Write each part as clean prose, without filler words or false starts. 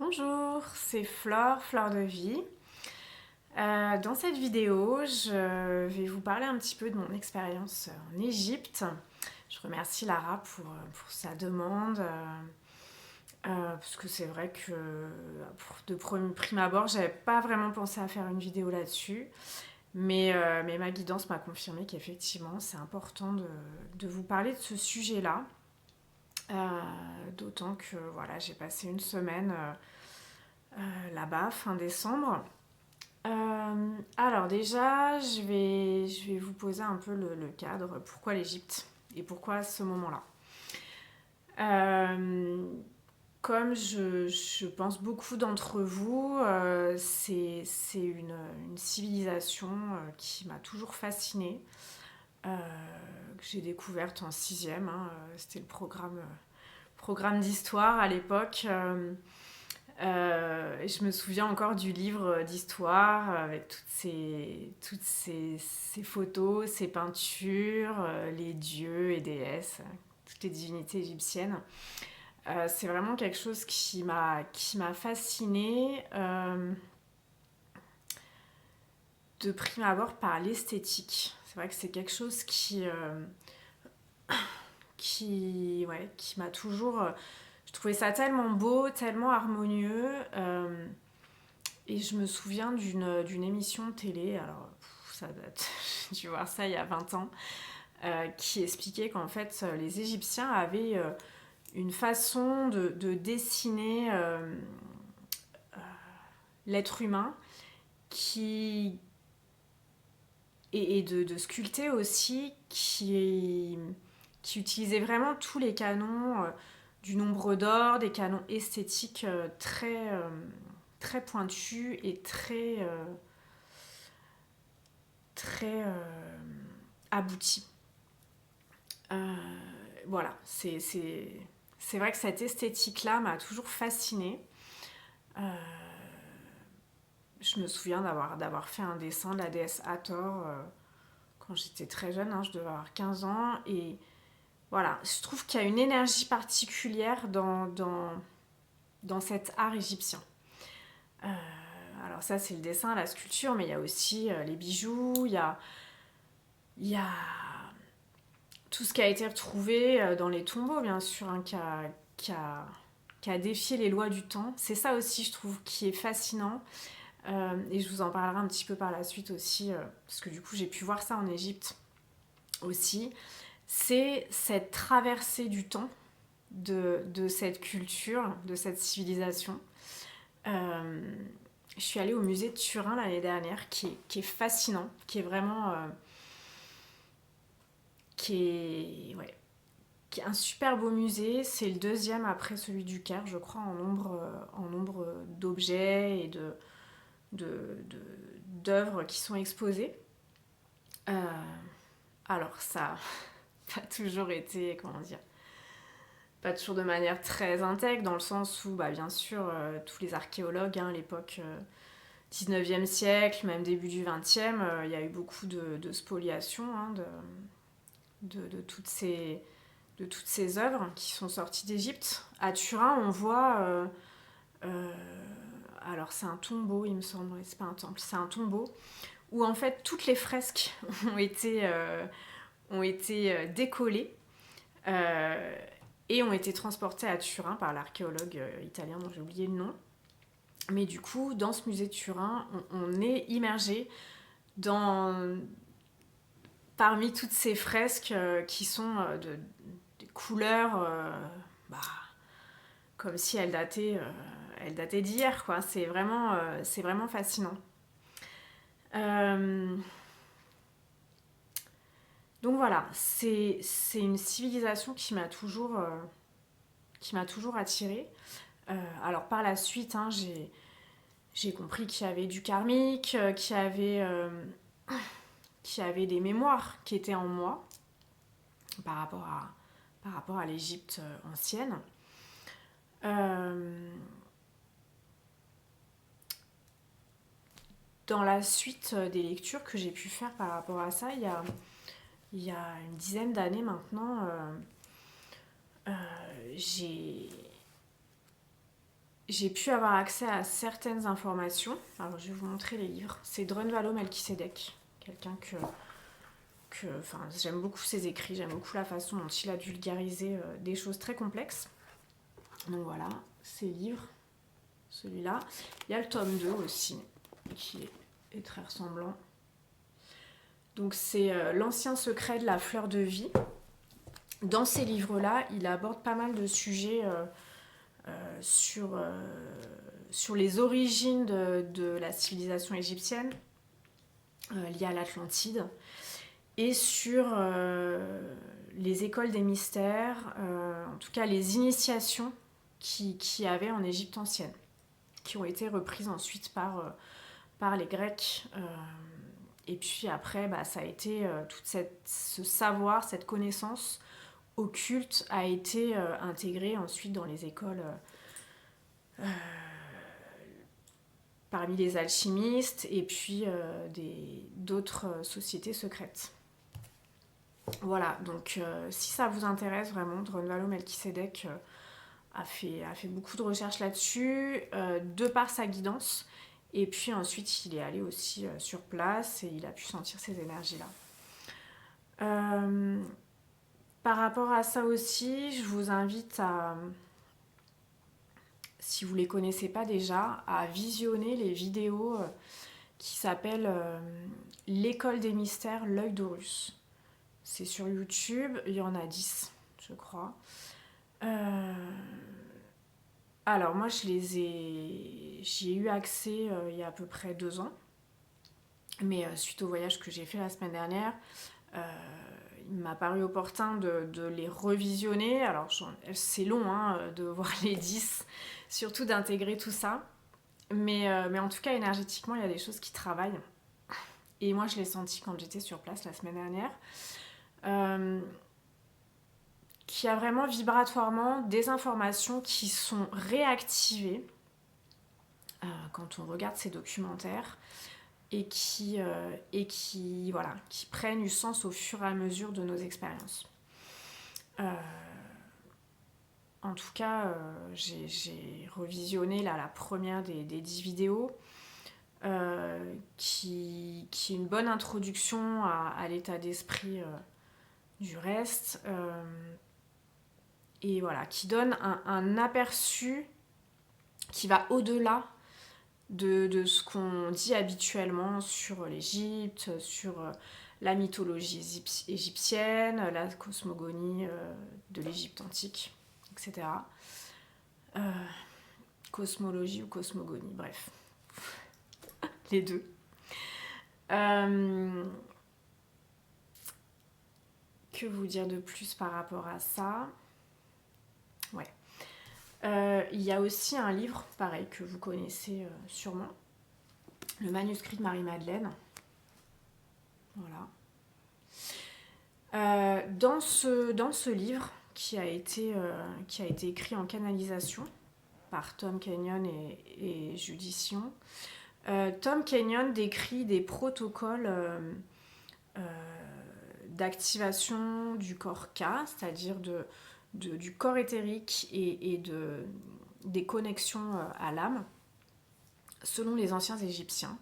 Bonjour, c'est Flore, Fleur de Vie. Dans cette vidéo, je vais vous parler un petit peu de mon expérience en Égypte. Je remercie Lara pour sa demande, parce que c'est vrai que de prime abord, j'avais pas vraiment pensé à faire une vidéo là-dessus. Mais ma guidance m'a confirmé qu'effectivement, c'est important de vous parler de ce sujet-là. D'autant que voilà, j'ai passé une semaine là-bas, fin décembre. Alors déjà, je vais vous poser un peu le cadre. Pourquoi l'Égypte et pourquoi ce moment-là. Euh, Comme je pense beaucoup d'entre vous, c'est une civilisation qui m'a toujours fascinée, que j'ai découverte en sixième. C'était le programme d'histoire à l'époque. Je me souviens encore du livre d'histoire avec toutes ces photos, ces peintures, les dieux et déesses, toutes les divinités égyptiennes. C'est vraiment quelque chose qui m'a fascinée de prime abord par l'esthétique. C'est vrai que c'est quelque chose qui m'a toujours... je trouvais ça tellement beau, tellement harmonieux. Et je me souviens d'une émission de télé, alors ça date, j'ai dû voir ça il y a 20 ans, qui expliquait qu'en fait les Égyptiens avaient une façon de dessiner l'être humain qui, et de sculpter aussi, qui utilisait vraiment tous les canons du nombre d'or, des canons esthétiques très pointus et très aboutis. Euh, voilà, c'est vrai que cette esthétique-là m'a toujours fascinée. Euh, je me souviens d'avoir fait un dessin de la déesse Hathor quand j'étais très jeune, je devais avoir 15 ans. Et voilà, je trouve qu'il y a une énergie particulière dans cet art égyptien. Euh, alors ça, c'est le dessin, la sculpture, mais il y a aussi les bijoux, il y a tout ce qui a été retrouvé dans les tombeaux, bien sûr, qui a, qui a défié les lois du temps. C'est ça aussi, je trouve, qui est fascinant. Et je vous en parlerai un petit peu par la suite aussi, parce que du coup, j'ai pu voir ça en Égypte aussi. C'est cette traversée du temps de cette culture, de cette civilisation. Euh, je suis allée au musée de Turin l'année dernière, qui est fascinant, qui est vraiment... ouais, qui est un super beau musée. C'est le deuxième après celui du Caire, je crois, en nombre d'objets et de, d'œuvres qui sont exposées. Euh, alors ça n'a pas toujours été, comment dire, pas toujours de manière très intègre, dans le sens où, bah, bien sûr, tous les archéologues, à l'époque 19e siècle, même début du 20e, il y a eu beaucoup de spoliation de toutes ces œuvres qui sont sorties d'Égypte. À Turin, on voit... euh, alors, c'est un tombeau, il me semble, c'est pas un temple, c'est un tombeau, où en fait toutes les fresques ont été décollées euh, et ont été transportées à Turin par l'archéologue italien dont j'ai oublié le nom. Mais du coup, dans ce musée de Turin, on est immergé dans, parmi toutes ces fresques qui sont des couleurs bah, comme si elles dataient d'hier, quoi. C'est vraiment fascinant. Euh, donc voilà, c'est une civilisation qui m'a toujours attirée. Alors par la suite, j'ai compris qu'il y avait du karmique, qu'il y avait des mémoires qui étaient en moi par rapport à l'Égypte ancienne. Euh, Dans la suite des lectures que j'ai pu faire par rapport à ça, il y a une dizaine d'années maintenant, j'ai j'ai pu avoir accès à certaines informations. Alors je vais vous montrer les livres. C'est Drunvalo Melchizedek, quelqu'un enfin, j'aime beaucoup ses écrits, j'aime beaucoup la façon dont il a vulgarisé des choses très complexes. Donc voilà, ces livres, celui-là. Il y a le tome 2 aussi, qui est très ressemblant. Donc c'est L'ancien secret de la fleur de vie. Dans ces livres-là, il aborde pas mal de sujets sur les origines de la civilisation égyptienne liée à l'Atlantide et sur les écoles des mystères, en tout cas les initiations qui avait en Égypte ancienne, qui ont été reprises ensuite par les Grecs. Et puis après, ça a été tout ce savoir, cette connaissance occulte a été intégrée ensuite dans les écoles parmi les alchimistes et puis d'autres sociétés secrètes. Voilà, donc si ça vous intéresse vraiment, Drunvalo Melchizedek a fait beaucoup de recherches là-dessus, de par sa guidance. Et puis ensuite, il est allé aussi sur place et il a pu sentir ces énergies-là. Par rapport à ça aussi, je vous invite à, si vous ne les connaissez pas déjà, à visionner les vidéos qui s'appellent L'école des mystères, l'œil d'Horus. C'est sur YouTube, il y en a 10, je crois. Alors moi j'y ai eu accès il y a à peu près 2 ans, mais suite au voyage que j'ai fait la semaine dernière, il m'a paru opportun de les revisionner. Alors c'est long de voir les 10, surtout d'intégrer tout ça, mais en tout cas énergétiquement il y a des choses qui travaillent, et moi je l'ai senti quand j'étais sur place la semaine dernière. Qui a vraiment vibratoirement des informations qui sont réactivées quand on regarde ces documentaires et qui prennent du sens au fur et à mesure de nos expériences. En tout cas, j'ai revisionné la première des 10 vidéos qui est une bonne introduction à l'état d'esprit du reste. Et voilà, qui donne un aperçu qui va au-delà de ce qu'on dit habituellement sur l'Égypte, sur la mythologie égyptienne, la cosmogonie de l'Égypte antique, etc. Cosmologie ou cosmogonie, bref, les deux. Que vous dire de plus par rapport à ça ? Ouais. Il y a aussi un livre, pareil, que vous connaissez sûrement, le manuscrit de Marie-Madeleine. Voilà. Dans ce livre, qui a été écrit en canalisation par Tom Kenyon et Judition, Tom Kenyon décrit des protocoles d'activation du corps K, c'est-à-dire du corps éthérique et des connexions à l'âme, selon les anciens Égyptiens,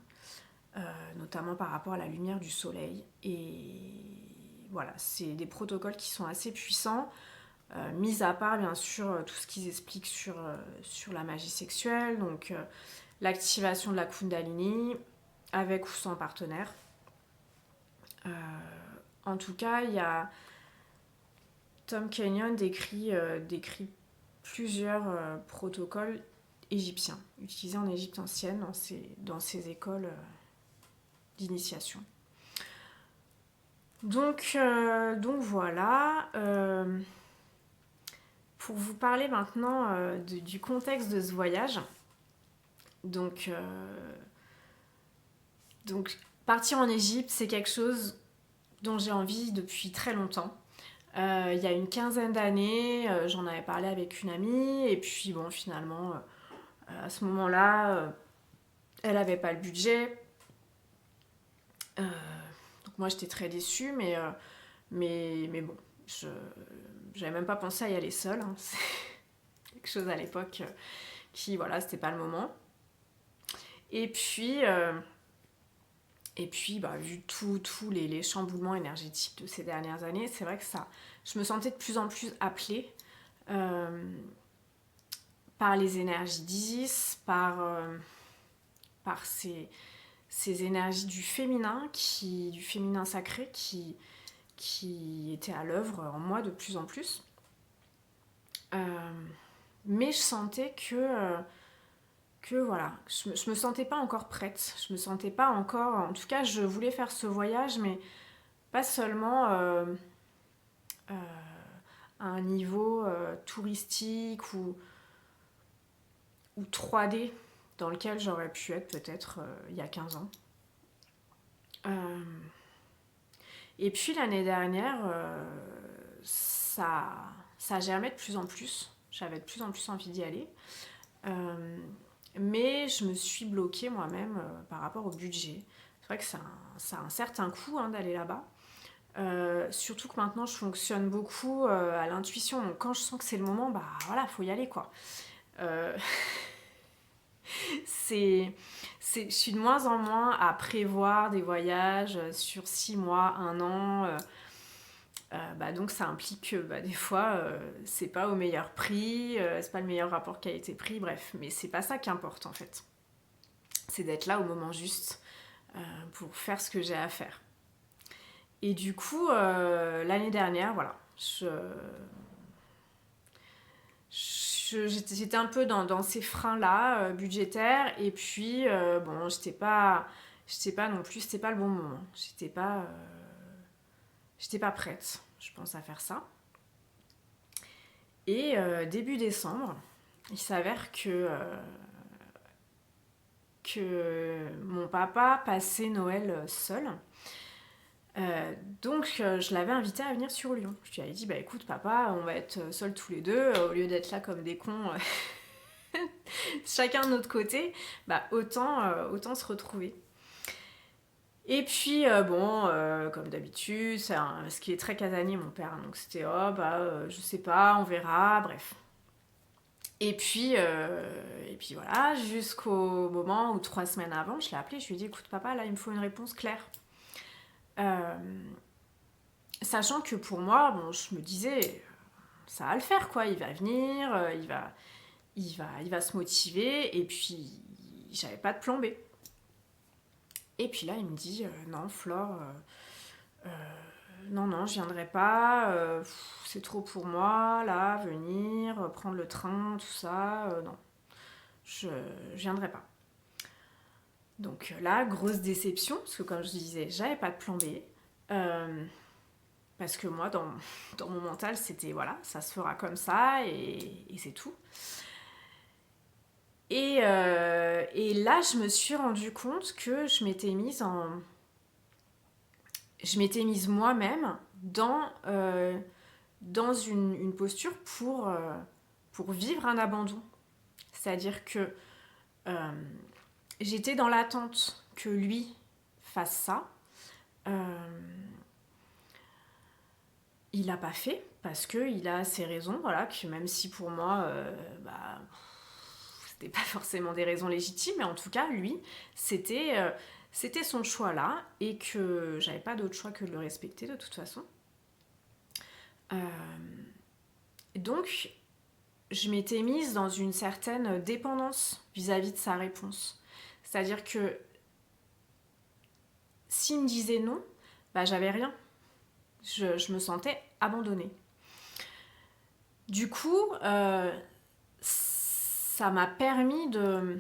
notamment par rapport à la lumière du soleil. Et voilà, c'est des protocoles qui sont assez puissants, mis à part bien sûr tout ce qu'ils expliquent sur la magie sexuelle, donc l'activation de la Kundalini, avec ou sans partenaire. En tout cas, il y a Tom Kenyon décrit plusieurs protocoles égyptiens, utilisés en Égypte ancienne dans ces écoles d'initiation. Donc voilà. Pour vous parler maintenant du contexte de ce voyage, donc partir en Égypte, c'est quelque chose dont j'ai envie depuis très longtemps. Il y a une quinzaine d'années, j'en avais parlé avec une amie, et puis bon, finalement, à ce moment-là, elle n'avait pas le budget. Donc moi, j'étais très déçue, mais bon, j'avais même pas pensé à y aller seule. C'est quelque chose à l'époque voilà, c'était pas le moment. Et puis vu tous les chamboulements énergétiques de ces dernières années, c'est vrai que je me sentais de plus en plus appelée par les énergies d'Isis, par ces énergies du féminin sacré qui étaient à l'œuvre en moi de plus en plus. Mais je sentais que voilà, je me sentais pas encore prête, je me sentais pas encore, en tout cas je voulais faire ce voyage, mais pas seulement à un niveau touristique ou 3D dans lequel j'aurais pu être peut-être il y a 15 ans. Et puis l'année dernière, ça germait de plus en plus, j'avais de plus en plus envie d'y aller. Mais je me suis bloquée moi-même par rapport au budget. C'est vrai que ça a un certain coût d'aller là-bas. Surtout que maintenant je fonctionne beaucoup à l'intuition. Donc quand je sens que c'est le moment, bah voilà, faut y aller quoi. Je suis de moins en moins à prévoir des voyages sur 6 mois, 1 an. Donc ça implique que des fois c'est pas au meilleur prix, c'est pas le meilleur rapport qualité-prix, bref, mais c'est pas ça qui importe en fait. C'est d'être là au moment juste pour faire ce que j'ai à faire. Et du coup, l'année dernière, voilà, j'étais un peu dans ces freins-là budgétaires, et puis bon, j'étais pas non plus, c'était pas le bon moment. J'étais pas prête, je pense, à faire ça. Et début décembre, il s'avère que mon papa passait Noël seul. Donc je l'avais invité à venir sur Lyon. Je lui avais dit, bah écoute papa, on va être seuls tous les deux, au lieu d'être là comme des cons, chacun de notre côté, bah autant se retrouver. Et puis comme d'habitude, ce qui est très casanier mon père, donc c'était je sais pas, on verra, bref. Et puis voilà, jusqu'au moment où 3 semaines avant, je l'ai appelé, je lui ai dit écoute papa, là il me faut une réponse claire. Sachant que pour moi, bon, je me disais ça va le faire quoi, il va venir, il va se motiver, et puis j'avais pas de plan B. Et puis là il me dit non Flore, non, je viendrai pas, c'est trop pour moi, là, venir, prendre le train, tout ça, non, je viendrai pas. Donc là, grosse déception, parce que comme je disais, j'avais pas de plan B, parce que moi, dans mon mental, c'était, voilà, ça se fera comme ça, et c'est tout. Et là, je me suis rendu compte que je m'étais mise moi-même dans une posture pour vivre un abandon. C'est-à-dire que j'étais dans l'attente que lui fasse ça. Il l'a pas fait parce qu'il a ses raisons, voilà, que même si pour moi, c'était pas forcément des raisons légitimes, mais en tout cas, lui, c'était son choix là, et que j'avais pas d'autre choix que de le respecter de toute façon. Donc, je m'étais mise dans une certaine dépendance vis-à-vis de sa réponse. C'est-à-dire que s'il me disait non, j'avais rien. Je me sentais abandonnée. Du coup, ça m'a permis de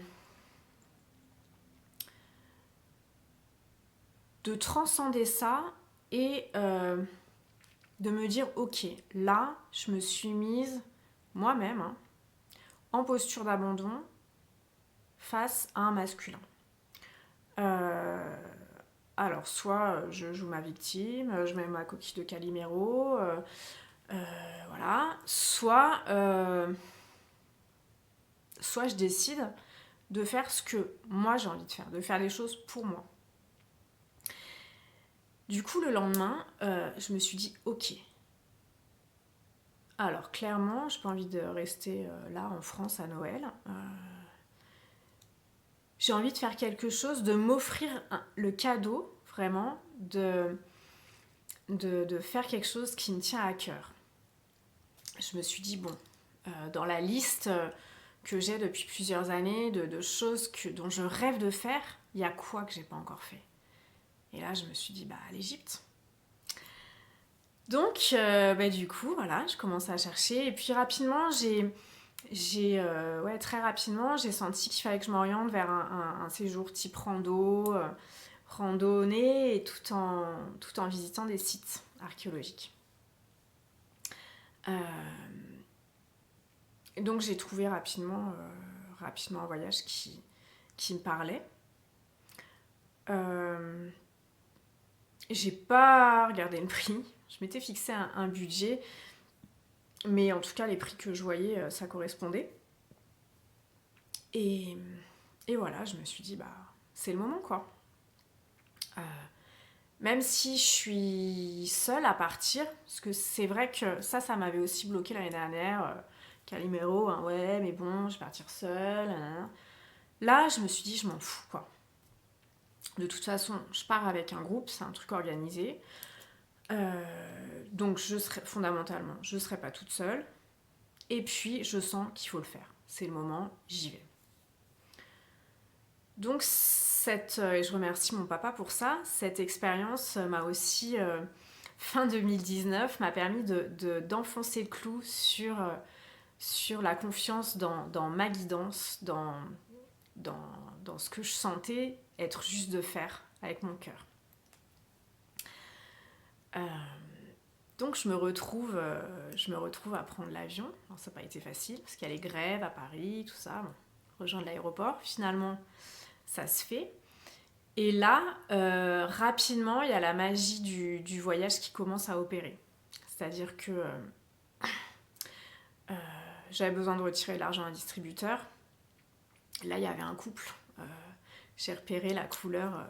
transcender ça et de me dire ok, là, je me suis mise moi-même en posture d'abandon face à un masculin. Alors, soit je joue ma victime, je mets ma coquille de Calimero, voilà. Soit je décide de faire ce que moi j'ai envie de faire, de faire les choses pour moi. Du coup, le lendemain, je me suis dit, ok, Alors clairement, j'ai pas envie de rester là en France à Noël. J'ai envie de faire quelque chose, de m'offrir le cadeau, vraiment, de faire quelque chose qui me tient à cœur. Je me suis dit, bon, dans la liste que j'ai depuis plusieurs années de choses dont je rêve de faire, il y a quoi que j'ai pas encore fait? Et là, je me suis dit, bah, l'Égypte. Donc, du coup, voilà, je commence à chercher. Et puis rapidement, très rapidement, j'ai senti qu'il fallait que je m'oriente vers un séjour type randonnée, et tout en visitant des sites archéologiques. Donc j'ai trouvé rapidement un voyage qui me parlait. J'ai pas regardé le prix. Je m'étais fixé un budget, mais en tout cas les prix que je voyais, ça correspondait. Et voilà, je me suis dit, bah, c'est le moment, quoi. Même si je suis seule à partir, parce que c'est vrai que ça m'avait aussi bloqué l'année dernière. Calimero, hein, ouais, mais bon, je vais partir seule. Hein. Là, je me suis dit, je m'en fous, quoi. De toute façon, je pars avec un groupe, c'est un truc organisé. Donc, fondamentalement, je ne serai pas toute seule. Et puis, je sens qu'il faut le faire. C'est le moment, j'y vais. Donc, et je remercie mon papa pour ça, cette expérience m'a aussi, fin 2019, m'a permis d'enfoncer le clou sur la confiance dans ma guidance, dans ce que je sentais être juste de faire avec mon cœur. Donc je me retrouve à prendre l'avion. Alors ça n'a pas été facile parce qu'il y a les grèves à Paris, tout ça. Bon, rejoindre l'aéroport, finalement ça se fait. Et là, rapidement, il y a la magie du voyage qui commence à opérer. C'est-à-dire que j'avais besoin de retirer de l'argent à un distributeur. Là, il y avait un couple. J'ai repéré la couleur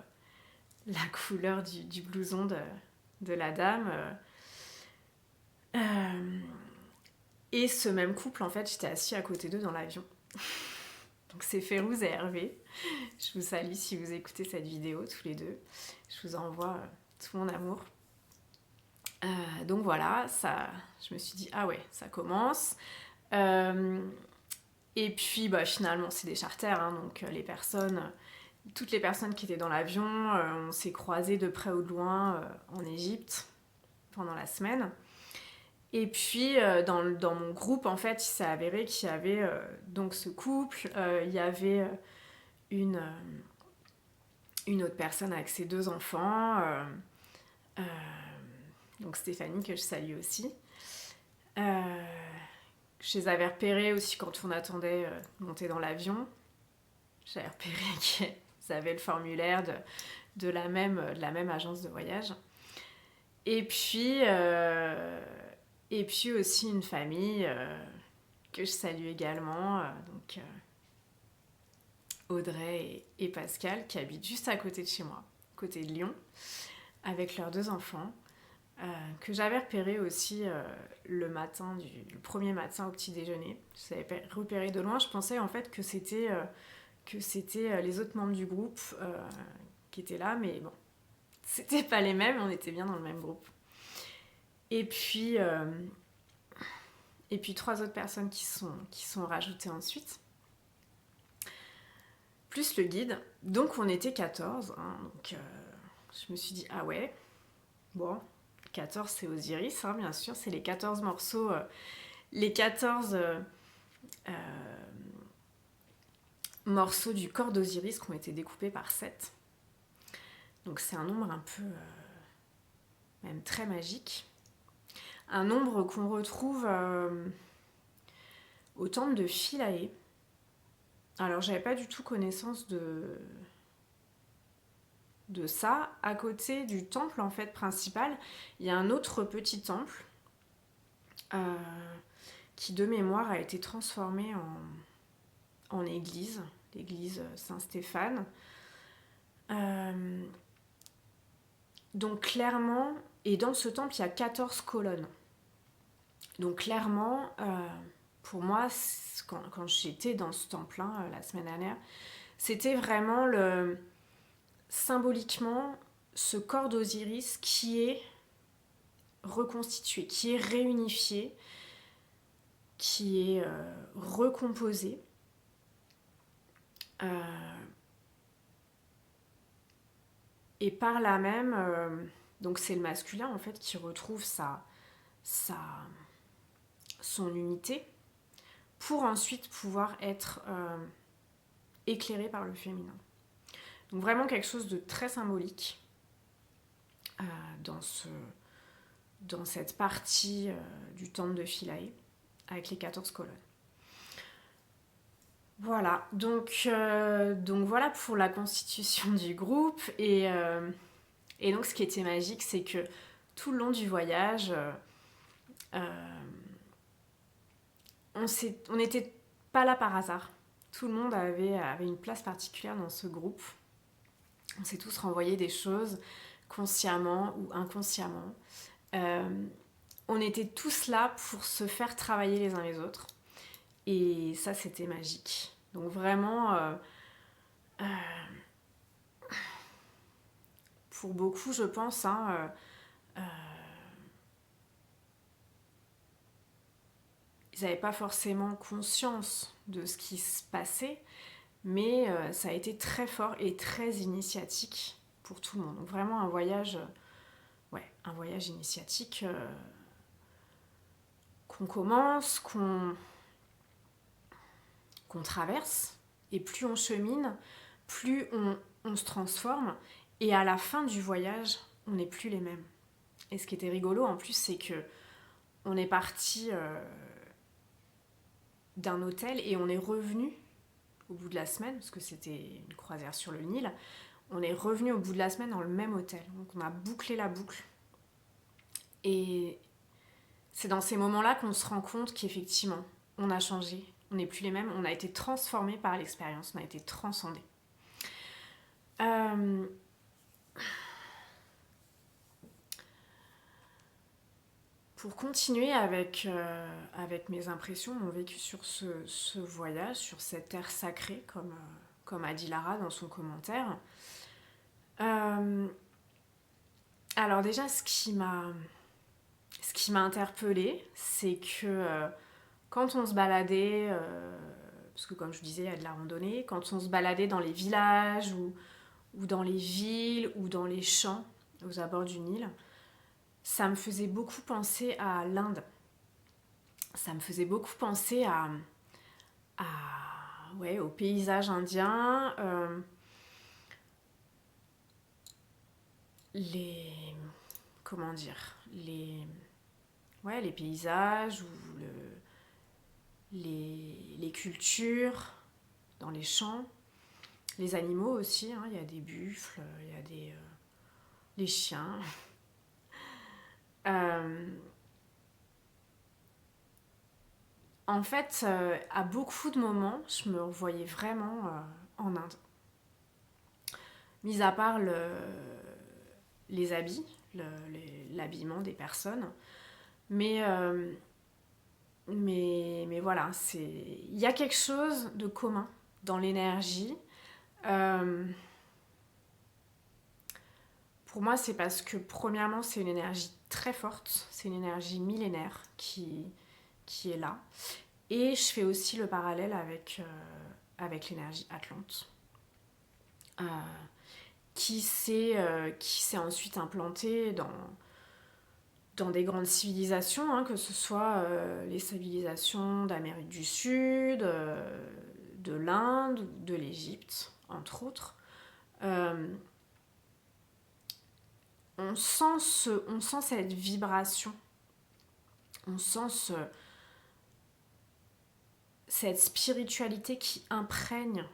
du blouson de la dame. Et ce même couple, en fait, j'étais assis à côté d'eux dans l'avion. Donc c'est Férouz et Hervé. Je vous salue si vous écoutez cette vidéo, tous les deux. Je vous envoie tout mon amour. Donc voilà, je me suis dit, ah ouais, ça commence. Et puis finalement, c'est des charters, hein, donc toutes les personnes qui étaient dans l'avion, on s'est croisés de près ou de loin en Égypte pendant la semaine. Et puis dans mon groupe, en fait, il s'est avéré qu'il y avait donc ce couple, il y avait une autre personne avec ses 2 enfants, donc Stéphanie, que je salue aussi. Je les avais repérés aussi quand on attendait de monter dans l'avion. J'avais repéré qu'ils avaient le formulaire de la même agence de voyage. Et puis aussi une famille que je salue également, donc Audrey et Pascal, qui habitent juste à côté de chez moi, côté de Lyon, avec leurs 2 enfants, que j'avais repéré aussi le premier matin au petit déjeuner. Je les avais repérés de loin. Je pensais en fait que c'était les autres membres du groupe qui étaient là, mais bon, c'était pas les mêmes, on était bien dans le même groupe. Et puis 3 autres personnes qui sont rajoutées ensuite, plus le guide. Donc on était 14, hein, donc je me suis dit, ah ouais, bon, 14 c'est Osiris, hein, bien sûr, c'est les 14 morceaux, les 14 morceaux du corps d'Osiris qui ont été découpés par 7. Donc c'est un nombre un peu, même très magique. Un nombre qu'on retrouve au temple de Philae. Alors j'avais pas du tout connaissance de ça. À côté du temple en fait principal, il y a un autre petit temple qui de mémoire a été transformé en église, l'église Saint-Stéphane. Donc clairement, et dans ce temple il y a 14 colonnes. Donc clairement, pour moi, quand j'étais dans ce temps-plein la semaine dernière, c'était vraiment symboliquement ce corps d'Osiris qui est reconstitué, qui est réunifié, qui est recomposé. Et par là même, donc c'est le masculin en fait qui retrouve son unité pour ensuite pouvoir être éclairé par le féminin. Donc vraiment quelque chose de très symbolique dans cette partie du temple de Philae avec les 14 colonnes. Voilà, donc voilà pour la constitution du groupe. Et donc ce qui était magique, c'est que tout le long du voyage, on n'était pas là par hasard. Tout le monde avait une place particulière dans ce groupe. On s'est tous renvoyé des choses, consciemment ou inconsciemment. On était tous là pour se faire travailler les uns les autres. Et ça, c'était magique. Donc vraiment, pour beaucoup, je pense, ils n'avaient pas forcément conscience de ce qui se passait, mais ça a été très fort et très initiatique pour tout le monde. Donc vraiment un voyage initiatique qu'on commence, qu'on traverse, et plus on chemine, plus on se transforme, et à la fin du voyage, on n'est plus les mêmes. Et ce qui était rigolo en plus, c'est que on est parti d'un hôtel et on est revenu au bout de la semaine, parce que c'était une croisière sur le Nil, on est revenu au bout de la semaine dans le même hôtel. Donc on a bouclé la boucle. Et c'est dans ces moments-là qu'on se rend compte qu'effectivement, on a changé, on n'est plus les mêmes, on a été transformés par l'expérience, on a été transcendés. Pour continuer avec mes impressions, mon vécu sur ce voyage, sur cette terre sacrée, comme a dit Lara dans son commentaire. Alors déjà, ce qui m'a interpellée, c'est que quand on se baladait, parce que comme je vous disais, il y a de la randonnée, quand on se baladait dans les villages ou dans les villes ou dans les champs aux abords du Nil, ça me faisait beaucoup penser à l'Inde. Ça me faisait beaucoup penser au paysage indien, les paysages ou les cultures dans les champs, les animaux aussi, il y a des buffles, il y a les chiens. En fait, à beaucoup de moments, je me voyais vraiment en Inde. Mis à part les habits, l'habillement des personnes. Mais voilà, il y a quelque chose de commun dans l'énergie. Pour moi, c'est parce que, premièrement, c'est une énergie très forte. C'est une énergie millénaire qui est là. Et je fais aussi le parallèle avec l'énergie Atlante. Qui s'est ensuite implantée dans des grandes civilisations, que ce soit les civilisations d'Amérique du Sud, de l'Inde, de l'Égypte, entre autres. On sent cette vibration, on sent cette spiritualité qui imprègne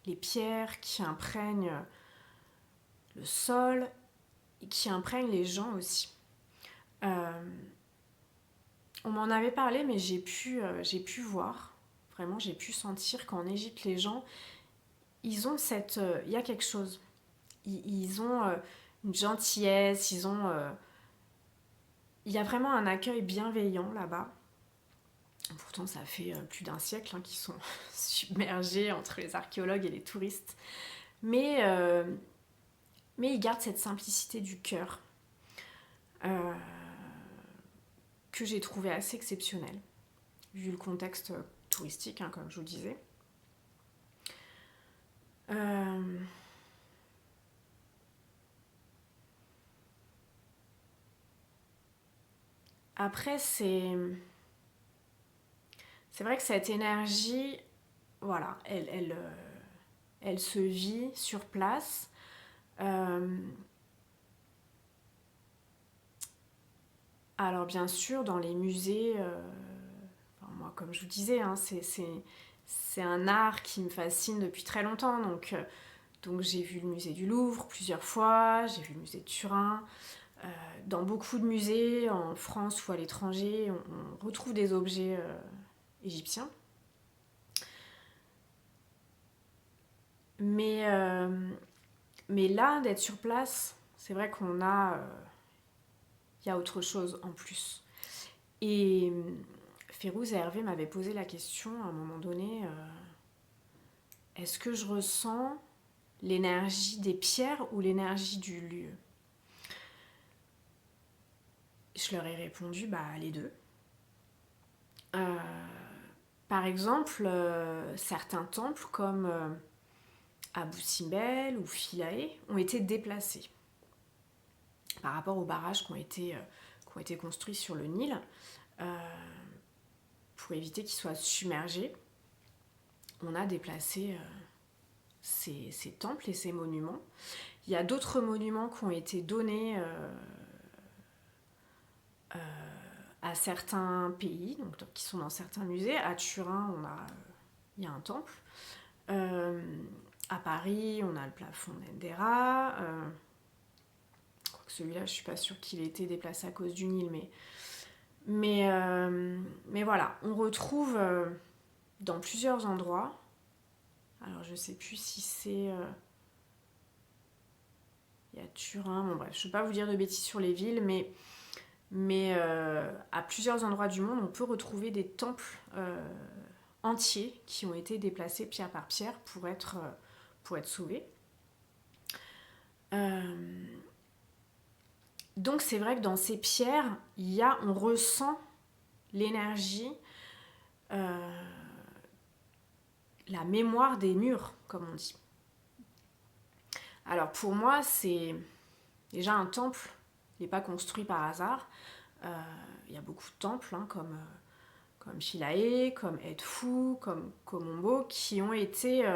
les pierres, qui imprègne le sol, et qui imprègne les gens aussi. On m'en avait parlé, mais j'ai pu voir, vraiment j'ai pu sentir qu'en Égypte, les gens, ils ont il y a quelque chose. Ils ont une gentillesse, ils ont il y a vraiment un accueil bienveillant là-bas. Pourtant, ça fait plus d'un siècle qu'ils sont submergés entre les archéologues et les touristes. Mais ils gardent cette simplicité du cœur que j'ai trouvé assez exceptionnelle, vu le contexte touristique, comme je vous le disais. Après, c'est vrai que cette énergie, voilà, elle se vit sur place. Alors bien sûr, dans les musées, moi comme je vous disais, c'est un art qui me fascine depuis très longtemps. Donc j'ai vu le musée du Louvre plusieurs fois, j'ai vu le musée de Turin. Dans beaucoup de musées, en France ou à l'étranger, on retrouve des objets égyptiens. Mais là, d'être sur place, c'est vrai qu'on a... il y a autre chose en plus. Et Férouz et Hervé m'avaient posé la question à un moment donné, est-ce que je ressens l'énergie des pierres ou l'énergie du lieu? Je leur ai répondu, les deux. Par exemple, certains temples comme Abu Simbel ou Philae ont été déplacés par rapport aux barrages qui ont été construits sur le Nil pour éviter qu'ils soient submergés. On a déplacé ces temples et ces monuments. Il y a d'autres monuments qui ont été donnés à certains pays, donc qui sont dans certains musées. À Turin, il y a un temple. À Paris, on a le plafond d'Endera. Je crois que celui-là, je ne suis pas sûre qu'il ait été déplacé à cause du Nil, mais voilà, on retrouve dans plusieurs endroits. Alors, je ne sais plus si c'est... il y a Turin, bon bref, je ne vais pas vous dire de bêtises sur les villes, mais à plusieurs endroits du monde, on peut retrouver des temples entiers qui ont été déplacés pierre par pierre pour être sauvés. Donc c'est vrai que dans ces pierres, on ressent l'énergie, la mémoire des murs, comme on dit. Alors pour moi, c'est déjà un temple n'est pas construit par hasard. Il y a beaucoup de temples, comme Philae, comme Edfu, comme Komombo, qui ont été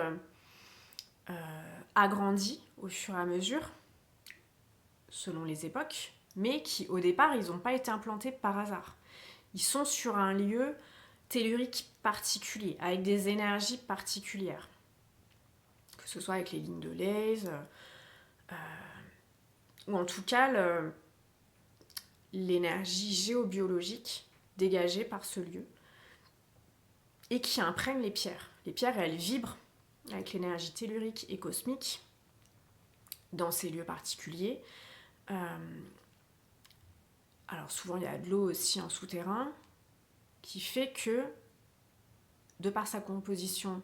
agrandis au fur et à mesure, selon les époques, mais qui, au départ, ils n'ont pas été implantés par hasard. Ils sont sur un lieu tellurique particulier, avec des énergies particulières. Que ce soit avec les lignes de Leyse, ou en tout cas l'énergie géobiologique dégagée par ce lieu et qui imprègne les pierres. Les pierres, elles vibrent avec l'énergie tellurique et cosmique dans ces lieux particuliers. Alors souvent, il y a de l'eau aussi en souterrain qui fait que, de par sa composition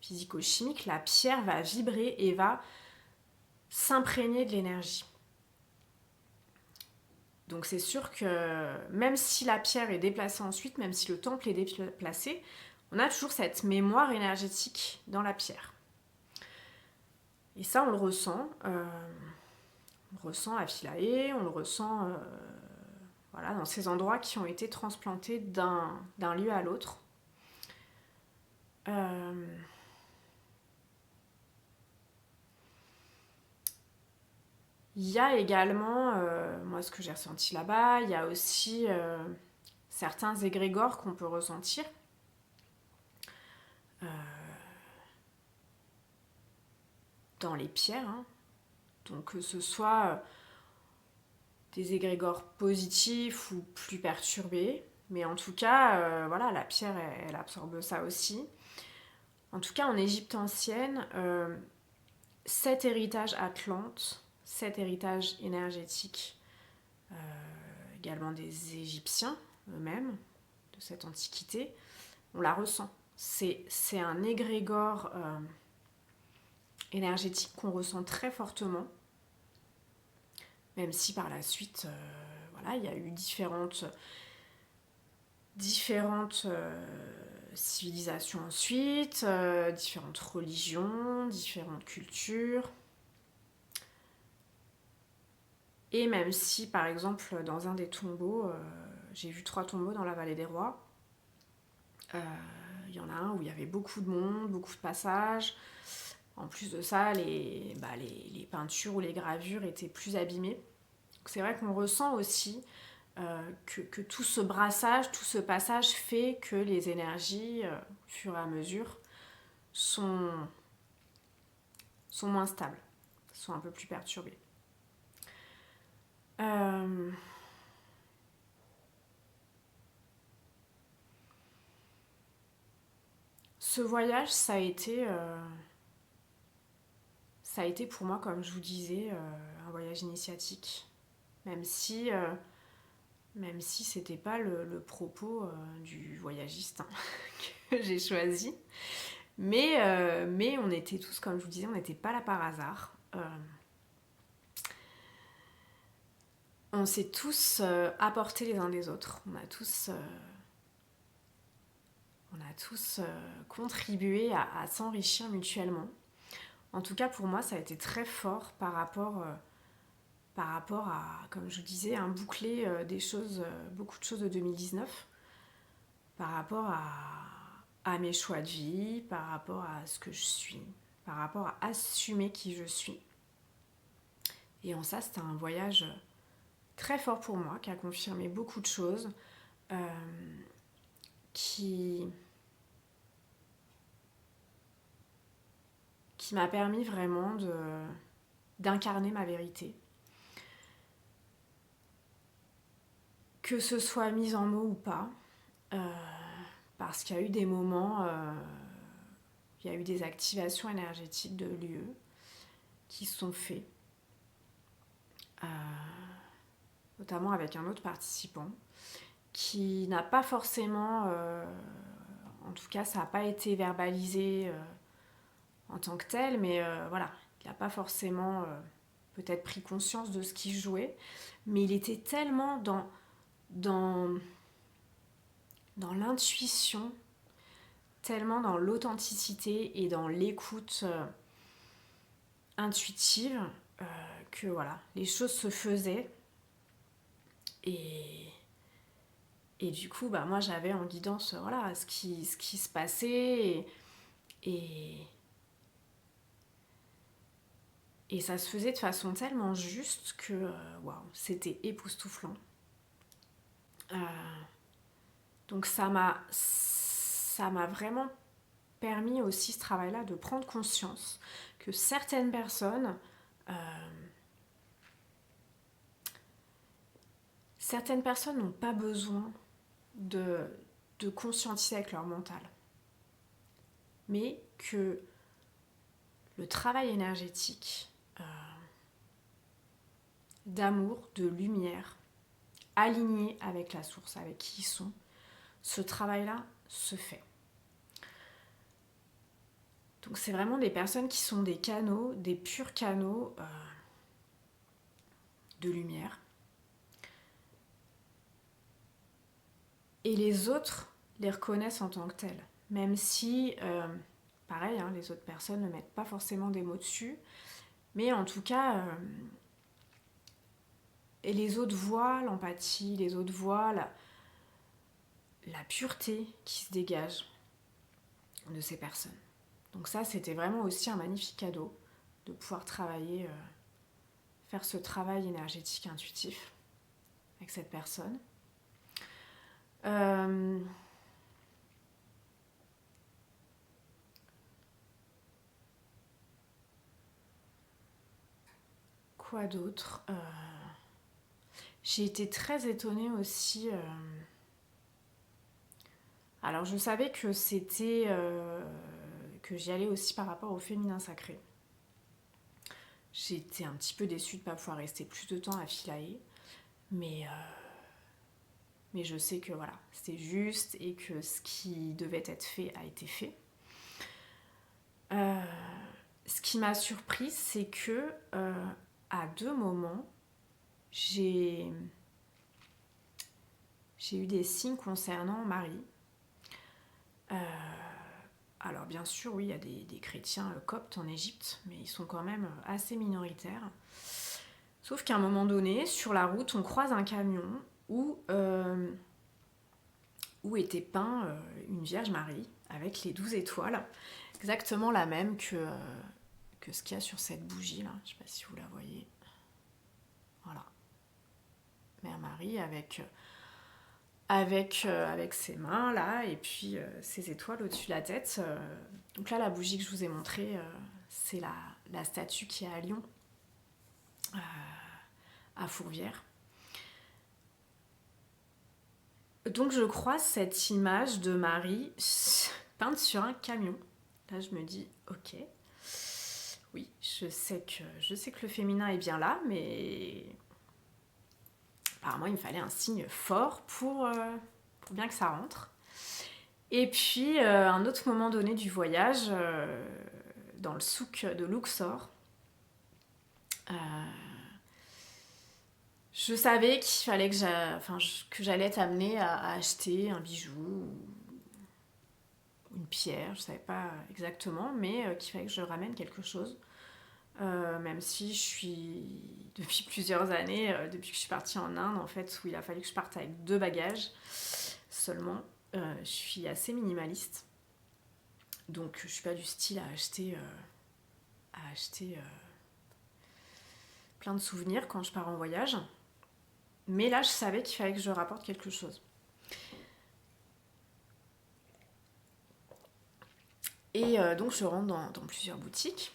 physico-chimique, la pierre va vibrer et va s'imprégner de l'énergie. Donc c'est sûr que même si la pierre est déplacée ensuite, même si le temple est déplacé, on a toujours cette mémoire énergétique dans la pierre. Et ça, on le ressent. On le ressent à Philae, on le ressent dans ces endroits qui ont été transplantés d'un lieu à l'autre. Il y a également, moi ce que j'ai ressenti là-bas, il y a aussi certains égrégores qu'on peut ressentir. Dans les pierres, donc que ce soit des égrégores positifs ou plus perturbés, mais en tout cas, la pierre, elle absorbe ça aussi. En tout cas, en Égypte ancienne, cet héritage atlante, cet héritage énergétique également des Égyptiens eux-mêmes, de cette antiquité, on la ressent. C'est un égrégore énergétique qu'on ressent très fortement, même si par la suite, voilà, il y a eu différentes civilisations ensuite, différentes religions, différentes cultures. Et même si, par exemple, dans un des tombeaux, j'ai vu 3 tombeaux dans la vallée des rois, il y en a un où il y avait beaucoup de monde, beaucoup de passages. En plus de ça, les peintures ou les gravures étaient plus abîmées. Donc c'est vrai qu'on ressent aussi que tout ce brassage, tout ce passage fait que les énergies, au fur et à mesure, sont moins stables, sont un peu plus perturbées. Ce voyage, ça a été pour moi, comme je vous disais, un voyage initiatique. Même si c'était pas le propos du voyagiste que j'ai choisi. Mais on était tous, comme je vous disais, on n'était pas là par hasard. On s'est tous apportés les uns des autres. On a tous contribué à s'enrichir mutuellement. En tout cas, pour moi, ça a été très fort par rapport à, comme je vous disais, un boucler beaucoup de choses de 2019, par rapport à mes choix de vie, par rapport à ce que je suis, par rapport à assumer qui je suis. Et en ça, c'était un voyage très fort pour moi, qui a confirmé beaucoup de choses, qui m'a permis vraiment d'incarner ma vérité. Que ce soit mis en mots ou pas, parce qu'il y a eu des moments, il y a eu des activations énergétiques de lieux qui se sont faites, notamment avec un autre participant, qui n'a pas forcément, en tout cas ça n'a pas été verbalisé en tant que tel, mais voilà, il n'a pas forcément peut-être pris conscience de ce qu'il jouait, mais il était tellement dans l'intuition, tellement dans l'authenticité et dans l'écoute intuitive que voilà, les choses se faisaient et du coup bah moi j'avais en guidance voilà ce qui se passait et ça se faisait de façon tellement juste que waouh, c'était époustouflant. Donc ça m'a vraiment permis aussi ce travail-là de prendre conscience que certaines personnes n'ont pas besoin de conscientiser avec leur mental, mais que le travail énergétique d'amour, de lumière, aligné avec la source, avec qui ils sont, ce travail-là se fait. Donc c'est vraiment des personnes qui sont des canaux, des purs canaux de lumière. Et les autres les reconnaissent en tant que tels. Même si, pareil, hein, les autres personnes ne mettent pas forcément des mots dessus. Mais en tout cas, et les autres voient l'empathie, les autres voient la pureté qui se dégage de ces personnes. Donc ça, c'était vraiment aussi un magnifique cadeau de pouvoir travailler, faire ce travail énergétique intuitif avec cette personne. Quoi d'autre j'ai été très étonnée aussi. Alors je savais que c'était que j'y allais aussi par rapport au féminin sacré. J'ai été un petit peu déçue de ne pas pouvoir rester plus de temps à Philae, mais Mais je sais que voilà, c'était juste et que ce qui devait être fait a été fait. Ce qui m'a surprise, c'est que à 2 moments, j'ai eu des signes concernant Marie. Alors bien sûr, oui, il y a des chrétiens coptes en Égypte, mais ils sont quand même assez minoritaires. Sauf qu'à un moment donné, sur la route, on croise un camion où était peint une Vierge Marie avec les 12 étoiles, exactement la même que ce qu'il y a sur cette bougie là. Je ne sais pas si vous la voyez. Voilà. Mère Marie avec ses mains là et puis ses étoiles au-dessus de la tête. Donc là, la bougie que je vous ai montrée, c'est la statue qui est à Lyon, à Fourvière. Donc je croise cette image de Marie peinte sur un camion. Là, je me dis, ok, oui, je sais que le féminin est bien là, mais apparemment, il me fallait un signe fort pour bien que ça rentre. Et puis, un autre moment donné du voyage, dans le souk de Luxor, je savais qu'il fallait que j'allais être amenée à acheter un bijou ou une pierre, je ne savais pas exactement, mais qu'il fallait que je ramène quelque chose. Même si je suis, depuis plusieurs années, depuis que je suis partie en Inde, en fait, où il a fallu que je parte avec 2 bagages seulement, je suis assez minimaliste. Donc je suis pas du style à acheter plein de souvenirs quand je pars en voyage. Mais là, je savais qu'il fallait que je rapporte quelque chose. Et donc je rentre dans plusieurs boutiques.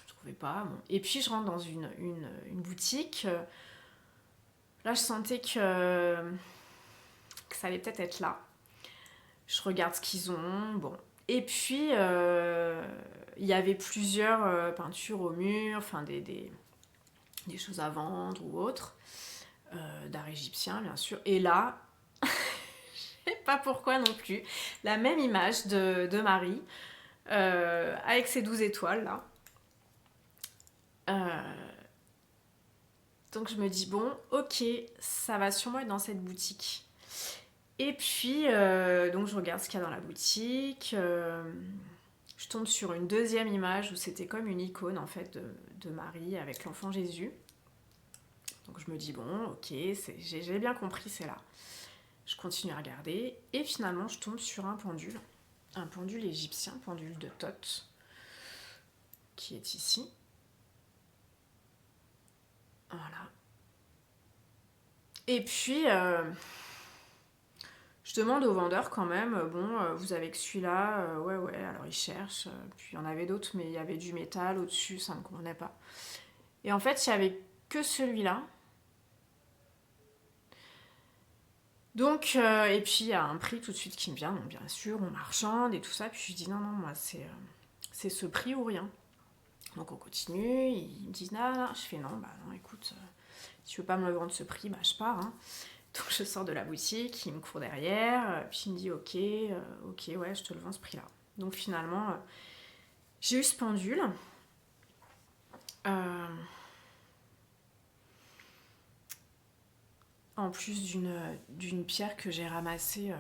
Je trouvais pas. Bon. Et puis je rentre dans une boutique. Là, je sentais que ça allait peut-être être là. Je regarde ce qu'ils ont. Bon. Et puis, il y avait plusieurs peintures au mur, enfin des choses à vendre ou autres, d'art égyptien, bien sûr. Et là, je sais pas pourquoi non plus, la même image de Marie, avec ses 12 étoiles, là. Donc je me dis, bon, ok, ça va sûrement être dans cette boutique. Et puis, donc je regarde ce qu'il y a dans la boutique. Je tombe sur une deuxième image où c'était comme une icône, en fait, de Marie avec l'enfant Jésus. Donc je me dis, bon, ok, j'ai bien compris, c'est là. Je continue à regarder. Et finalement, je tombe sur un pendule égyptien, pendule de Thoth, qui est ici. Voilà. Et puis, je demande au vendeur quand même, bon, vous avez que celui-là, ouais, alors il cherche. Puis il y en avait d'autres, mais il y avait du métal au-dessus, ça ne me convenait pas. Et en fait, il n'y avait que celui-là. Donc, et puis il y a un prix tout de suite qui me vient, donc bien sûr, on marchande et tout ça. Puis je dis non, moi, c'est ce prix ou rien. Donc on continue, ils me disent non, je fais non, écoute, si tu veux pas me le vendre ce prix, je pars. Hein. Donc je sors de la boutique, il me court derrière, puis il me dit ok, ouais, je te le vends ce prix-là. Donc finalement, j'ai eu ce pendule. En plus d'une pierre que j'ai ramassée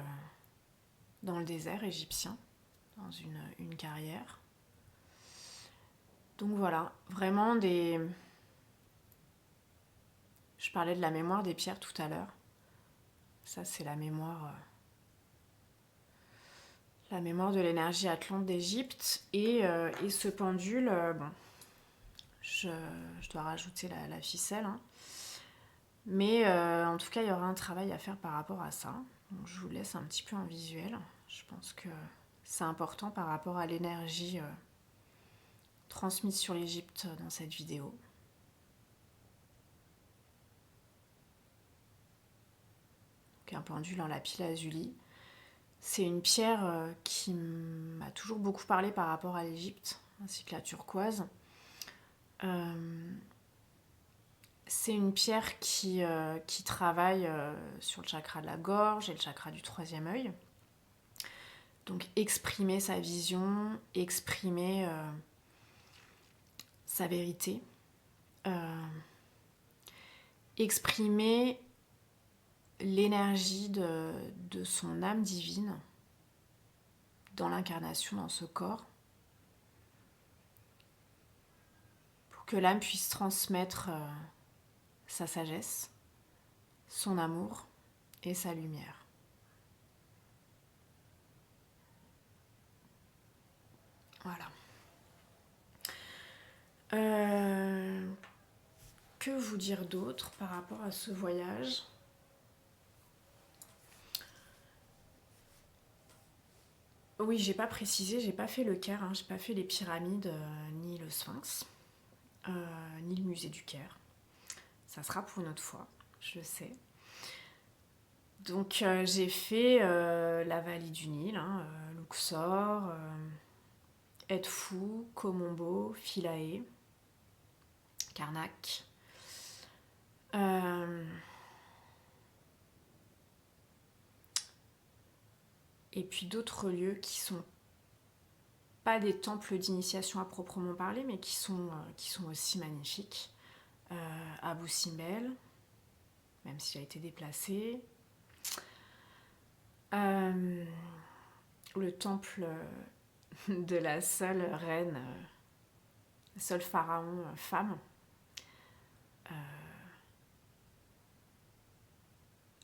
dans le désert égyptien, dans une carrière. Donc voilà, vraiment des... Je parlais de la mémoire des pierres tout à l'heure. Ça, c'est la mémoire de l'énergie atlante d'Égypte. Et ce pendule, bon, je dois rajouter la ficelle. Hein. Mais en tout cas, il y aura un travail à faire par rapport à ça. Donc, je vous laisse un petit peu en visuel. Je pense que c'est important par rapport à l'énergie transmise sur l'Égypte dans cette vidéo. Donc, un pendule en lapis-lazuli. C'est une pierre qui m'a toujours beaucoup parlé par rapport à l'Égypte, ainsi que la turquoise. C'est une pierre qui travaille sur le chakra de la gorge et le chakra du troisième œil. Donc exprimer sa vision, exprimer sa vérité, exprimer l'énergie de son âme divine dans l'incarnation, dans ce corps, pour que l'âme puisse transmettre sa sagesse, son amour et sa lumière. Voilà. Que vous dire d'autre par rapport à ce voyage ? Oui, j'ai pas précisé, j'ai pas fait le Caire, hein, j'ai pas fait les pyramides, ni le Sphinx, ni le musée du Caire. Ça sera pour une autre fois, je le sais. Donc j'ai fait la vallée du Nil, hein, Luxor, Edfou, Komombo, Philae, Karnak. Et puis d'autres lieux qui sont pas des temples d'initiation à proprement parler, mais qui sont aussi magnifiques. Abu Simbel, même s'il a été déplacé. Le temple de la seule reine, seul pharaon femme,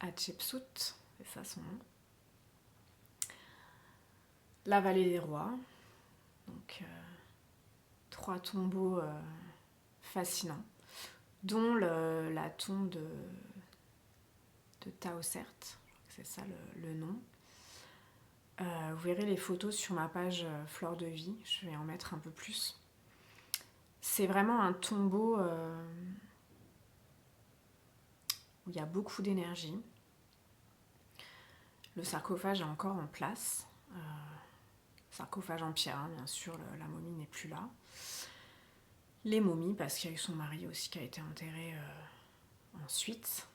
Hatshepsut, c'est ça son nom. La vallée des rois, donc 3 tombeaux fascinants, dont la tombe de Taosert, c'est ça le nom. Vous verrez les photos sur ma page Fleur de Vie, je vais en mettre un peu plus. C'est vraiment un tombeau où il y a beaucoup d'énergie. Le sarcophage est encore en place. Sarcophage en pierre, hein, bien sûr, la momie n'est plus là. Les momies, parce qu'il y a eu son mari aussi qui a été enterré ensuite.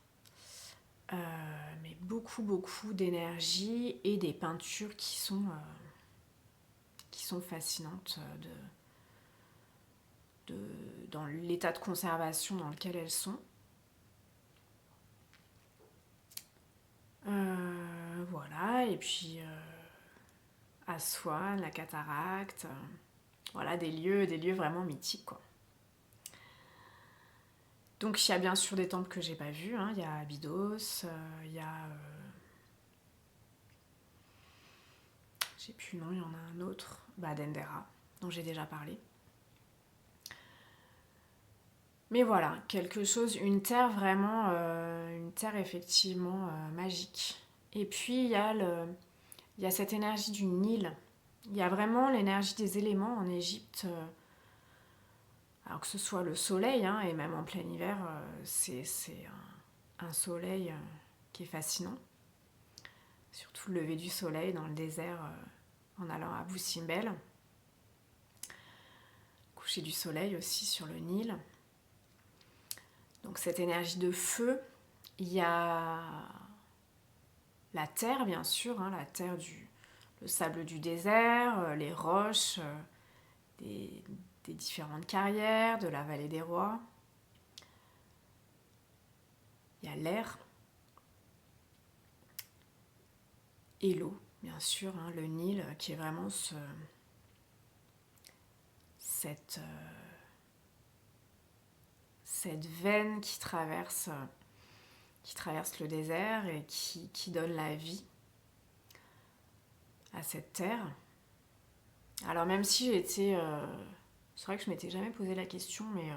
Mais beaucoup d'énergie et des peintures qui sont fascinantes dans l'état de conservation dans lequel elles sont. Voilà, et puis Aswan, la cataracte, voilà, des lieux vraiment mythiques, quoi. Donc il y a bien sûr des temples que j'ai pas vus, hein. Il y a Abydos, il y a... j'ai plus le nom, il y en a un autre, Dendera, dont j'ai déjà parlé. Mais voilà, quelque chose, une terre vraiment, une terre effectivement magique. Et puis il y a cette énergie du Nil. Il y a vraiment l'énergie des éléments en Égypte. Alors que ce soit le soleil, hein, et même en plein hiver, c'est un soleil qui est fascinant. Surtout le lever du soleil dans le désert en allant à Abu Simbel. Coucher du soleil aussi sur le Nil. Donc cette énergie de feu, il y a la terre bien sûr, hein, la terre le sable du désert, les roches, des différentes carrières, de la vallée des rois. Il y a l'air et l'eau, bien sûr, hein, le Nil qui est vraiment cette veine qui traverse le désert et qui donne la vie à cette terre. Alors même si j'ai été... c'est vrai que je m'étais jamais posé la question, mais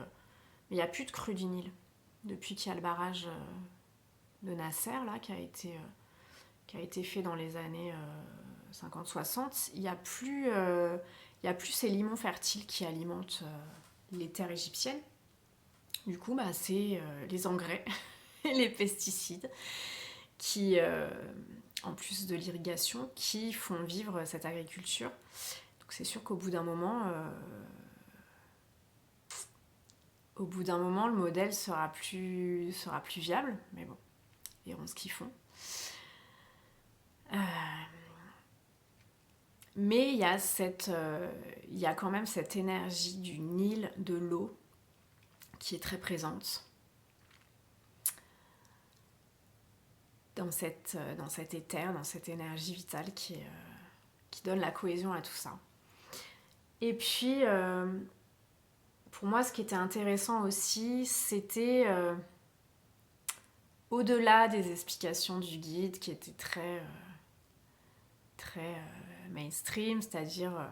il n'y a plus de crue du Nil. Depuis qu'il y a le barrage de Nasser, là, qui a été fait dans les années 50-60, il n'y a plus ces limons fertiles qui alimentent les terres égyptiennes. Du coup, c'est les engrais et les pesticides qui, en plus de l'irrigation, qui font vivre cette agriculture. Donc c'est sûr qu'au bout d'un moment, au bout d'un moment, le modèle sera plus viable, mais bon, ils verront ce qu'ils font. Mais il y a quand même cette énergie du Nil, de l'eau, qui est très présente dans cet éther, dans cette énergie vitale qui donne la cohésion à tout ça. Et puis, pour moi, ce qui était intéressant aussi, c'était au-delà des explications du guide qui étaient très mainstream, c'est-à-dire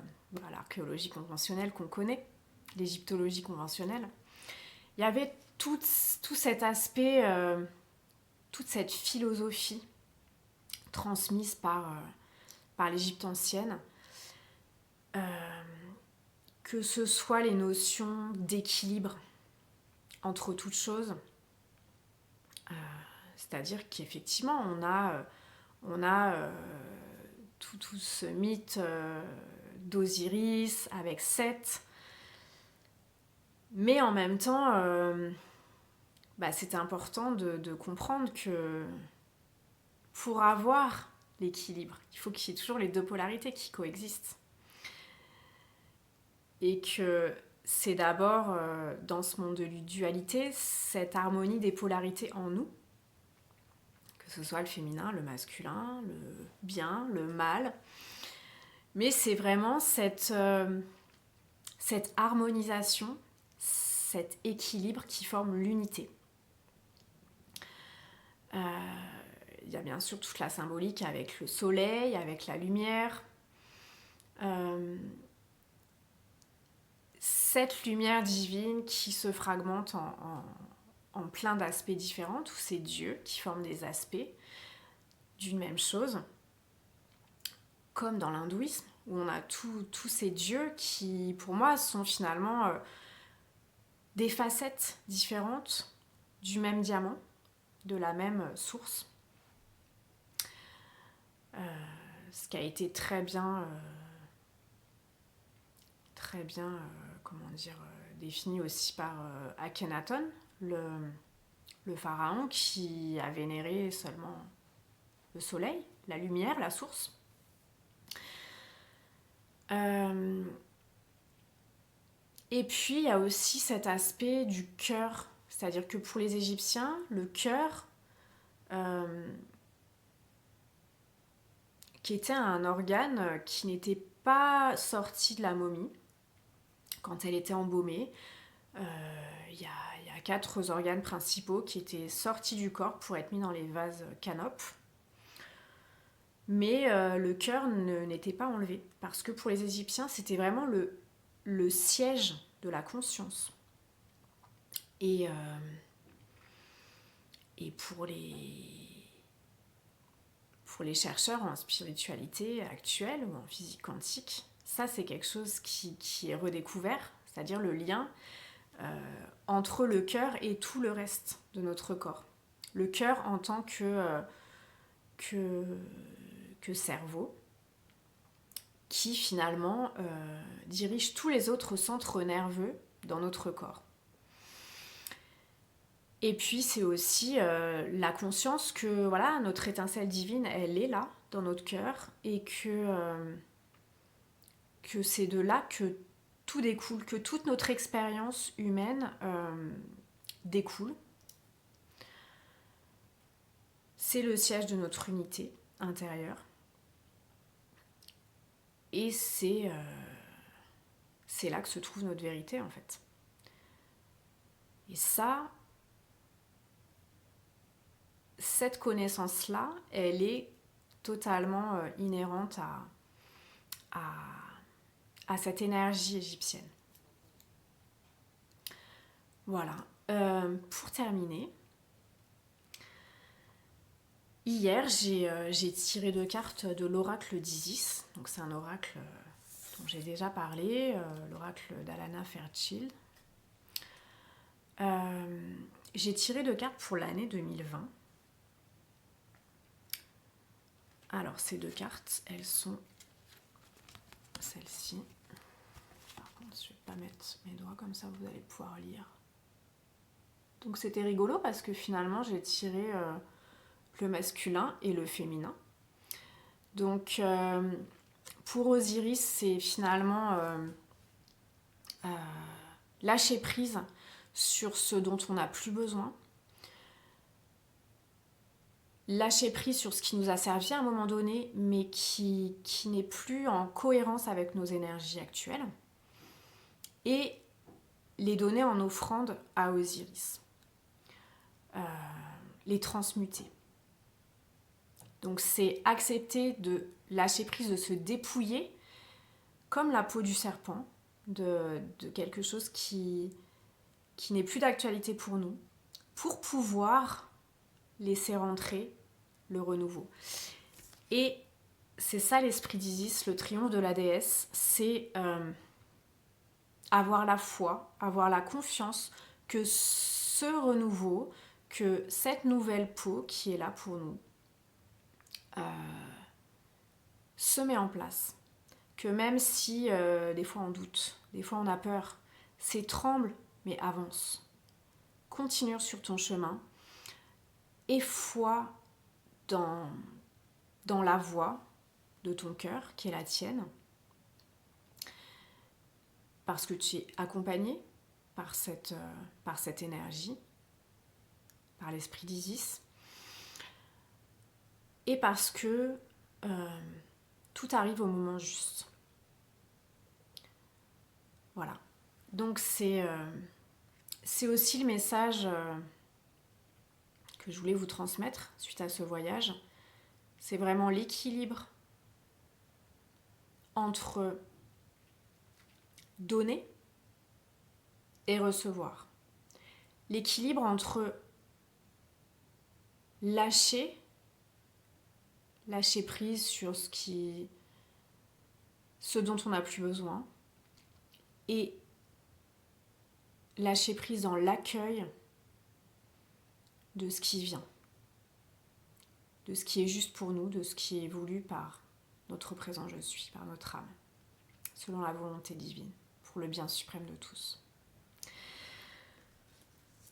l'archéologie conventionnelle qu'on connaît, l'égyptologie conventionnelle. Il y avait tout cet aspect, toute cette philosophie transmise par l'Égypte ancienne, que ce soit les notions d'équilibre entre toutes choses, c'est-à-dire qu'effectivement on a tout ce mythe d'Osiris avec Seth, mais en même temps c'était important de comprendre que pour avoir l'équilibre, il faut qu'il y ait toujours les deux polarités qui coexistent. Et que c'est d'abord, dans ce monde de dualité, cette harmonie des polarités en nous, que ce soit le féminin, le masculin, le bien, le mal. Mais c'est vraiment cette harmonisation, cet équilibre qui forme l'unité. Il y a bien sûr toute la symbolique avec le soleil, avec la lumière. Cette lumière divine qui se fragmente en plein d'aspects différents, tous ces dieux qui forment des aspects d'une même chose, comme dans l'hindouisme, où on a tous ces dieux qui, pour moi, sont finalement des facettes différentes du même diamant, de la même source. Ce qui a été très bien défini aussi par Akhenaton, le pharaon qui a vénéré seulement le soleil, la lumière, la source. Et puis il y a aussi cet aspect du cœur, c'est-à-dire que pour les Égyptiens, le cœur, qui était un organe qui n'était pas sorti de la momie quand elle était embaumée. Il y a 4 organes principaux qui étaient sortis du corps pour être mis dans les vases canopes. Mais le cœur n'était pas enlevé, parce que pour les Égyptiens, c'était vraiment le siège de la conscience. Et pour les chercheurs en spiritualité actuelle ou en physique quantique, ça c'est quelque chose qui est redécouvert, c'est-à-dire le lien entre le cœur et tout le reste de notre corps. Le cœur en tant que cerveau, qui finalement dirige tous les autres centres nerveux dans notre corps. Et puis c'est aussi la conscience que voilà, notre étincelle divine, elle est là, dans notre cœur, et que c'est de là que tout découle, que toute notre expérience humaine découle. C'est le siège de notre unité intérieure. Et c'est là que se trouve notre vérité, en fait. Et ça, cette connaissance-là, elle est totalement inhérente à cette énergie égyptienne. Voilà. Pour terminer, hier, j'ai tiré 2 cartes de l'oracle d'Isis. Donc c'est un oracle dont j'ai déjà parlé, l'oracle d'Alana Fairchild. J'ai tiré 2 cartes pour l'année 2020. Alors ces 2 cartes, elles sont celles-ci. Par contre, je ne vais pas mettre mes doigts comme ça, vous allez pouvoir lire. Donc c'était rigolo parce que finalement j'ai tiré le masculin et le féminin. Donc pour Osiris, c'est finalement lâcher prise sur ce dont on n'a plus besoin. Lâcher prise sur ce qui nous a servi à un moment donné, mais qui n'est plus en cohérence avec nos énergies actuelles. Et les donner en offrande à Osiris. Les transmuter. Donc c'est accepter de lâcher prise, de se dépouiller, comme la peau du serpent, de quelque chose qui n'est plus d'actualité pour nous, pour pouvoir laisser rentrer le renouveau. Et c'est ça l'esprit d'Isis, le triomphe de la déesse, c'est avoir la foi, avoir la confiance que ce renouveau, que cette nouvelle peau qui est là pour nous, se met en place. Que même si des fois on doute, des fois on a peur, c'est tremble, mais avance. Continue sur ton chemin et foi dans la voie de ton cœur, qui est la tienne, parce que tu es accompagné par cette énergie, par l'esprit d'Isis, et parce que tout arrive au moment juste. Voilà. Donc c'est aussi le message que je voulais vous transmettre suite à ce voyage. C'est vraiment l'équilibre entre donner et recevoir. L'équilibre entre lâcher prise sur ce dont on n'a plus besoin et lâcher prise dans l'accueil de ce qui vient, de ce qui est juste pour nous, de ce qui est voulu par notre présent je suis, par notre âme, selon la volonté divine, pour le bien suprême de tous.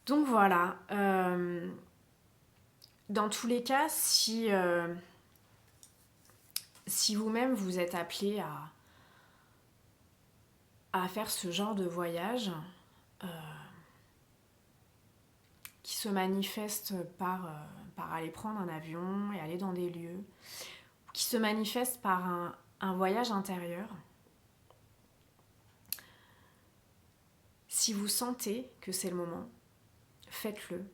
Donc voilà, dans tous les cas, si vous-même vous êtes appelé à faire ce genre de voyage qui se manifeste par aller prendre un avion et aller dans des lieux, qui se manifeste par un voyage intérieur, si vous sentez que c'est le moment, faites-le.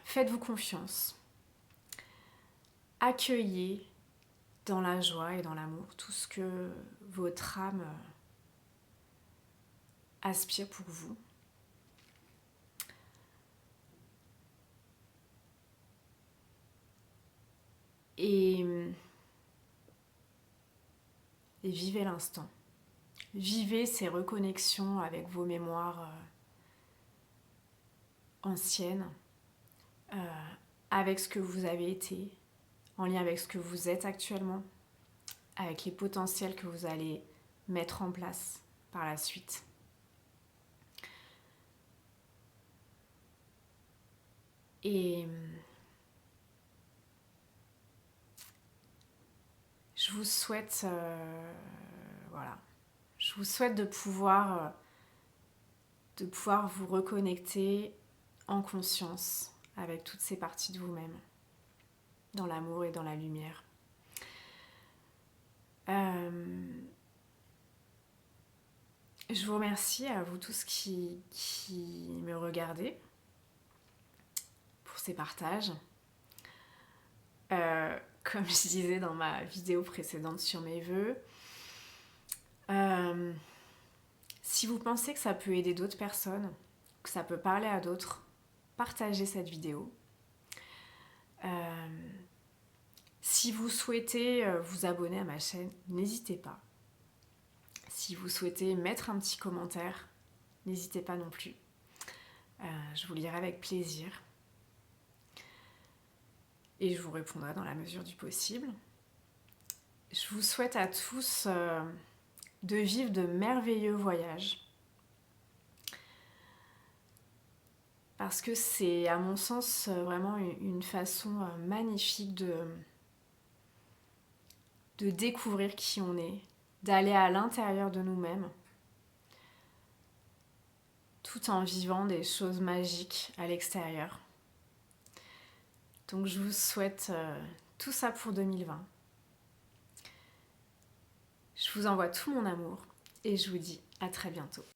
Faites-vous confiance. Accueillez dans la joie et dans l'amour tout ce que votre âme aspire pour vous. Et vivez l'instant. Vivez ces reconnexions avec vos mémoires anciennes, avec ce que vous avez été, en lien avec ce que vous êtes actuellement, avec les potentiels que vous allez mettre en place par la suite. Et je vous souhaite, je vous souhaite de pouvoir vous reconnecter en conscience avec toutes ces parties de vous-même, dans l'amour et dans la lumière. Je vous remercie à vous tous qui me regardez pour ces partages. Comme je disais dans ma vidéo précédente sur mes vœux, si vous pensez que ça peut aider d'autres personnes, que ça peut parler à d'autres, partagez cette vidéo. Si vous souhaitez vous abonner à ma chaîne, n'hésitez pas. Si vous souhaitez mettre un petit commentaire, n'hésitez pas non plus. Je vous lirai avec plaisir. Et je vous répondrai dans la mesure du possible. Je vous souhaite à tous de vivre de merveilleux voyages. parce que c'est, à mon sens, vraiment une façon magnifique de découvrir qui on est, d'aller à l'intérieur de nous-mêmes, tout en vivant des choses magiques à l'extérieur. Donc je vous souhaite tout ça pour 2020. Je vous envoie tout mon amour et je vous dis à très bientôt.